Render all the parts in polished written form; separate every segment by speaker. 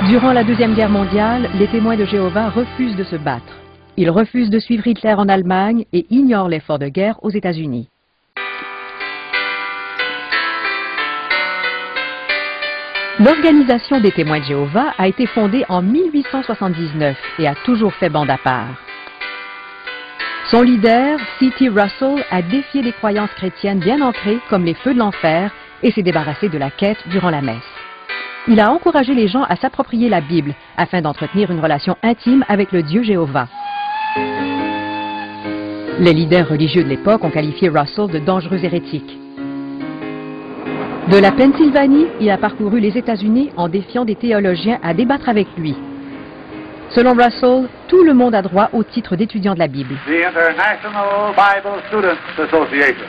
Speaker 1: Durant la Deuxième Guerre mondiale, les témoins de Jéhovah refusent de se battre. Ils refusent de suivre Hitler en Allemagne et ignorent l'effort de guerre aux États-Unis. L'Organisation des témoins de Jéhovah a été fondée en 1879 et a toujours fait bande à part. Son leader, C.T. Russell, a défié des croyances chrétiennes bien ancrées comme les feux de l'enfer et s'est débarrassé de la quête durant la messe. Il a encouragé les gens à s'approprier la Bible afin d'entretenir une relation intime avec le Dieu Jéhovah. Les leaders religieux de l'époque ont qualifié Russell de dangereux hérétique. De la Pennsylvanie, il a parcouru les États-Unis en défiant des théologiens à débattre avec lui. Selon Russell, tout le monde a droit au titre d'étudiant de la Bible.
Speaker 2: The International Bible Students Association.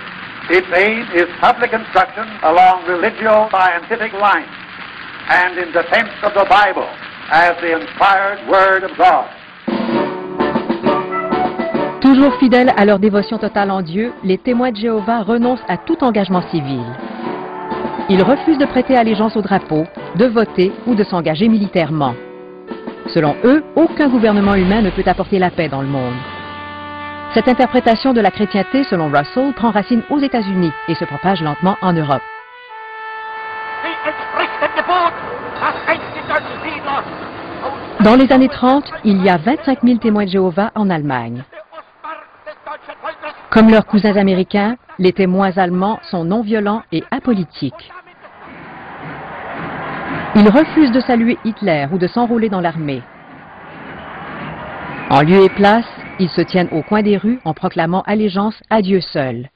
Speaker 2: Its aim is public instruction along religio-scientific lines and in defense of the Bible as the inspired Word of God.
Speaker 1: Toujours fidèles à leur dévotion totale en Dieu, les témoins de Jéhovah renoncent à tout engagement civil. Ils refusent de prêter allégeance au drapeau, de voter ou de s'engager militairement. Selon eux, aucun gouvernement humain ne peut apporter la paix dans le monde. Cette interprétation de la chrétienté, selon Russell, prend racine aux États-Unis et se propage lentement en Europe. Dans les années 30, il y a 25 000 témoins de Jéhovah en Allemagne. Comme leurs cousins américains, les témoins allemands sont non violents et apolitiques. Ils refusent de saluer Hitler ou de s'enrôler dans l'armée. En lieu et place, ils se tiennent au coin des rues en proclamant allégeance à Dieu seul.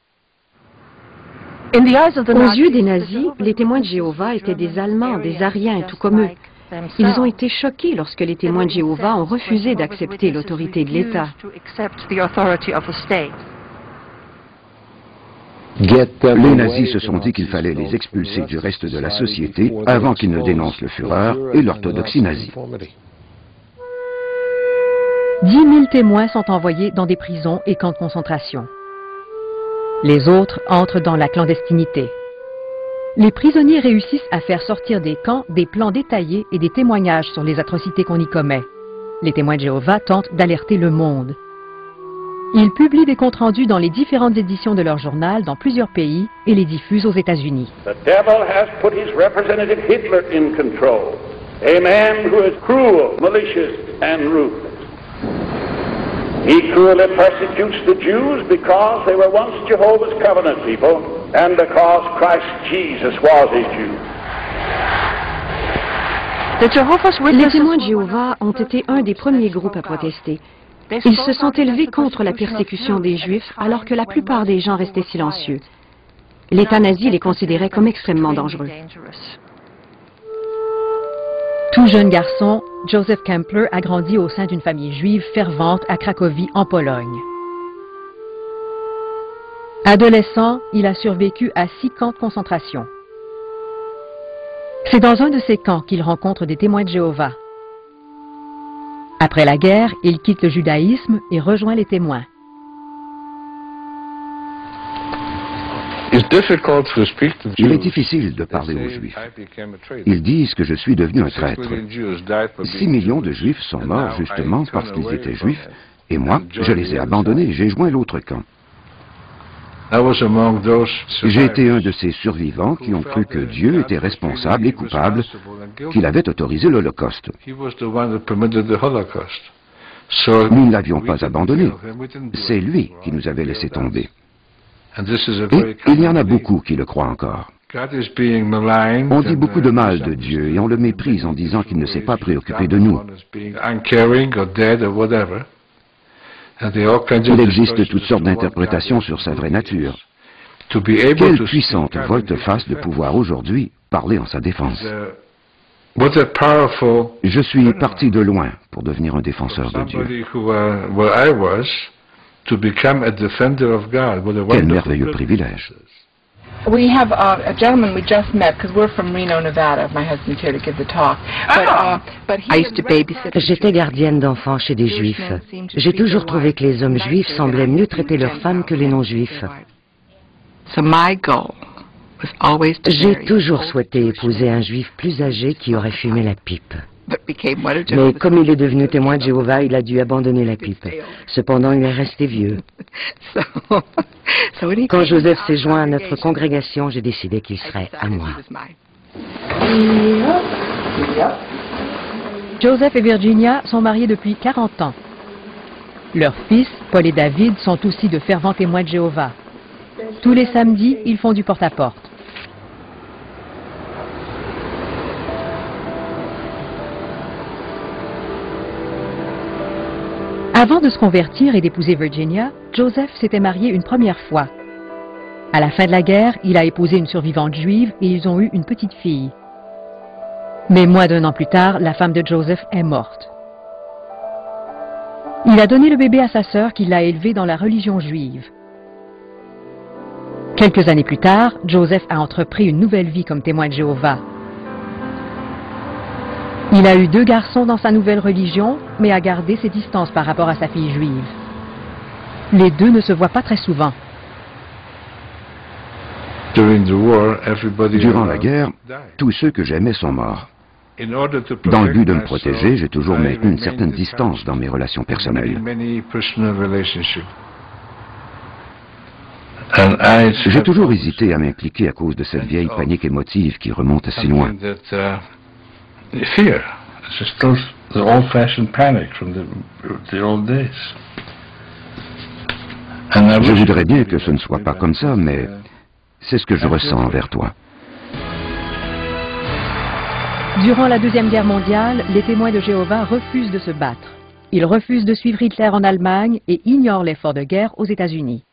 Speaker 3: Aux yeux des nazis, les témoins de Jéhovah étaient des Allemands, des Aryens, tout comme eux. Ils ont été choqués lorsque les témoins de Jéhovah ont refusé d'accepter l'autorité de l'État.
Speaker 4: Les nazis se sont dit qu'il fallait les expulser du reste de la société avant qu'ils ne dénoncent le Führer et l'orthodoxie nazie.
Speaker 1: 10 000 témoins sont envoyés dans des prisons et camps de concentration. Les autres entrent dans la clandestinité. Les prisonniers réussissent à faire sortir des camps des plans détaillés et des témoignages sur les atrocités qu'on y commet. Les témoins de Jéhovah tentent d'alerter le monde. Ils publient des comptes rendus dans les différentes éditions de leur journal dans plusieurs pays et les diffusent aux États-Unis.
Speaker 2: The devil has put his representative Hitler in control, a man who is cruel, malicious, and ruthless. He cruelly persecutes the Jews because they were once Jehovah's covenant people and because Christ Jesus was a Jew.
Speaker 3: Les témoins de Jéhovah ont été un des premiers groupes à protester. Ils se sont élevés contre la persécution des Juifs alors que la plupart des gens restaient silencieux. L'État nazi les considérait comme extrêmement dangereux.
Speaker 1: Tout jeune garçon, Joseph Kempler a grandi au sein d'une famille juive fervente à Cracovie, en Pologne. Adolescent, il a survécu à 6 camps de concentration. C'est dans un de ces camps qu'il rencontre des témoins de Jéhovah. Après la guerre, il quitte le judaïsme et rejoint les témoins.
Speaker 4: Il est difficile de parler aux Juifs. Ils disent que je suis devenu un traître. 6 millions de Juifs sont morts justement parce qu'ils étaient Juifs, et moi, je les ai abandonnés et j'ai joint l'autre camp. J'ai été un de ces survivants qui ont cru que Dieu était responsable et coupable, qu'il avait autorisé l'Holocauste. Nous ne l'avions pas abandonné. C'est lui qui nous avait laissé tomber. Et il y en a beaucoup qui le croient encore. On dit beaucoup de mal de Dieu et on le méprise en disant qu'il ne s'est pas préoccupé de nous. Il existe toutes sortes d'interprétations sur sa vraie nature. Quelle puissante volte-face de pouvoir aujourd'hui parler en sa défense. Je suis parti de loin pour devenir un défenseur de Dieu. Quel merveilleux privilège.
Speaker 5: We have a gentleman we just met because we're from Reno, Nevada. My husband's here to give the talk. But
Speaker 3: I used to babysit. J'étais gardienne d'enfants chez des Juifs. J'ai toujours trouvé que les hommes juifs semblaient mieux traiter leurs femmes que les non-juifs.
Speaker 5: So my goal was always to
Speaker 3: J'ai toujours souhaité épouser un juif plus âgé qui aurait fumé la pipe.
Speaker 6: Mais comme il est devenu témoin de Jéhovah, il a dû abandonner la pipe. Cependant, il est resté vieux. Quand Joseph s'est joint à notre congrégation, j'ai décidé qu'il serait à moi.
Speaker 1: Joseph et Virginia sont mariés depuis 40 ans. Leurs fils, Paul et David, sont aussi de fervents témoins de Jéhovah. Tous les samedis, ils font du porte-à-porte. Avant de se convertir et d'épouser Virginia, Joseph s'était marié une première fois. À la fin de la guerre, il a épousé une survivante juive et ils ont eu une petite fille. Mais moins d'1 an plus tard, la femme de Joseph est morte. Il a donné le bébé à sa sœur qui l'a élevé dans la religion juive. Quelques années plus tard, Joseph a entrepris une nouvelle vie comme témoin de Jéhovah. Il a eu 2 garçons dans sa nouvelle religion, mais a gardé ses distances par rapport à sa fille juive. Les deux ne se voient pas très souvent.
Speaker 4: Durant la guerre, tous ceux que j'aimais sont morts. Dans le but de me protéger, j'ai toujours maintenu une certaine distance dans mes relations personnelles. J'ai toujours hésité à m'impliquer à cause de cette vieille panique émotive qui remonte assez loin. Je voudrais bien que ce ne soit pas comme ça, mais c'est ce que je ressens envers toi.
Speaker 1: Durant la Deuxième Guerre mondiale, les témoins de Jéhovah refusent de se battre. Ils refusent de suivre Hitler en Allemagne et ignorent l'effort de guerre aux États-Unis.